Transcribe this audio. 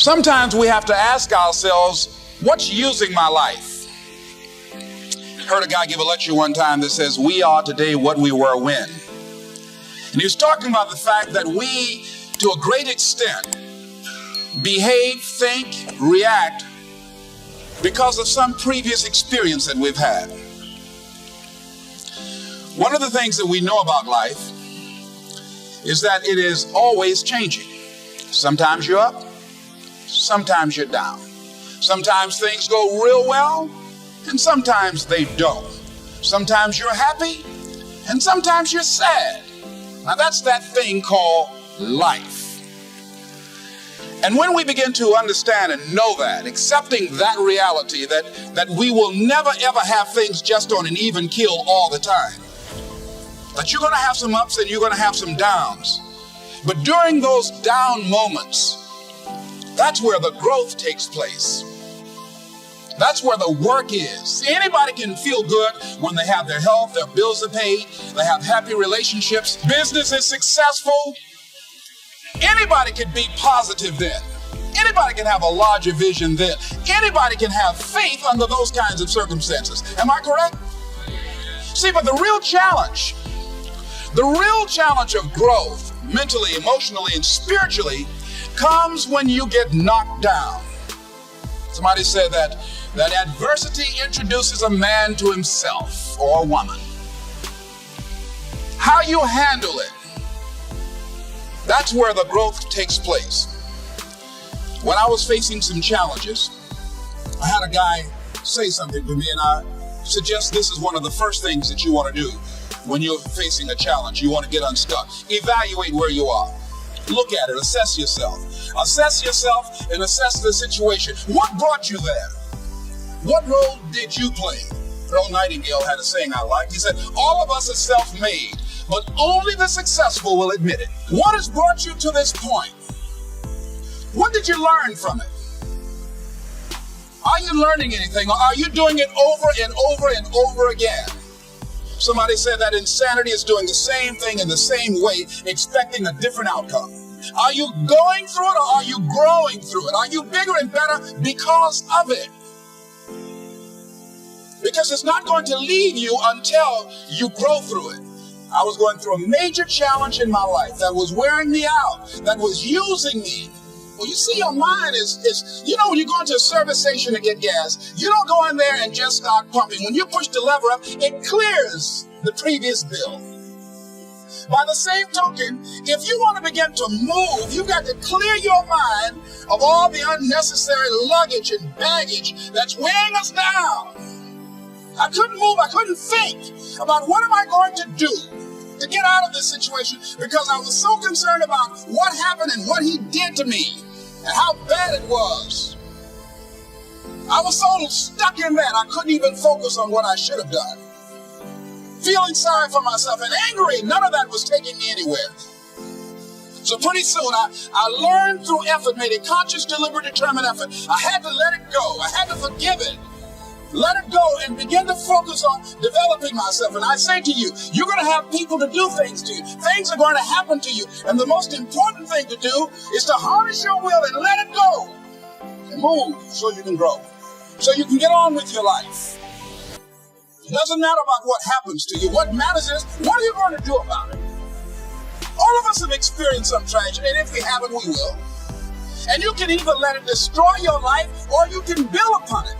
Sometimes we have to ask ourselves, what's using my life? I heard a guy give a lecture one time that says, we are today what we were when. And he was talking about the fact that we, to a great extent, behave, think, react because of some previous experience that we've had. One of the things that we know about life is that it is always changing. Sometimes you're up, sometimes you're down. Sometimes things go real well, and sometimes they don't. Sometimes you're happy, and sometimes you're sad. Now that's that thing called life. And when we begin to understand and know that, accepting that reality that we will never ever have things just on an even keel all the time, that you're going to have some ups and you're going to have some downs. But during those down moments, that's where the growth takes place. That's where the work is. See, anybody can feel good when they have their health, their bills are paid, they have happy relationships, business is successful. Anybody can be positive then. Anybody can have a larger vision then. Anybody can have faith under those kinds of circumstances. Am I correct? See, but the real challenge of growth, mentally, emotionally, and spiritually, comes when you get knocked down. Somebody said that adversity introduces a man to himself or a woman. How you handle it, that's where the growth takes place. When I was facing some challenges, I had a guy say something to me, and I suggest this is one of the first things that you want to do when you're facing a challenge. You want to get unstuck. Evaluate where you are. Look at it. Assess yourself. Assess yourself and assess the situation. What brought you there? What role did you play? Earl Nightingale had a saying I liked. He said, all of us are self-made, but only the successful will admit it. What has brought you to this point? What did you learn from it? Are you learning anything, or are you doing it over and over and over again? Somebody said that insanity is doing the same thing in the same way, expecting a different outcome. Are you going through it, or are you growing through it? Are you bigger and better because of it? Because it's not going to leave you until you grow through it. I was going through a major challenge in my life that was wearing me out, that was using me. Well, you see, your mind is when you go into a service station to get gas, you don't go in there and just start pumping. When you push the lever up, it clears the previous bill. By the same token, if you want to begin to move, you've got to clear your mind of all the unnecessary luggage and baggage that's weighing us down. I couldn't move. I couldn't think about what am I going to do to get out of this situation, because I was so concerned about what happened and what he did to me and how bad it was. I was so stuck in that I couldn't even focus on what I should have done. Feeling sorry for myself and angry, none of that was taking me anywhere. So pretty soon I learned through effort, made a conscious, deliberate, determined effort. I had to let it go. I had to forgive it. Let it go and begin to focus on developing myself. And I say to you, you're going to have people to do things to you. Things are going to happen to you. And the most important thing to do is to harness your will and let it go. And move so you can grow. So you can get on with your life. It doesn't matter about what happens to you. What matters is, what are you going to do about it? All of us have experienced some tragedy, and if we haven't, we will. And you can either let it destroy your life, or you can build upon it.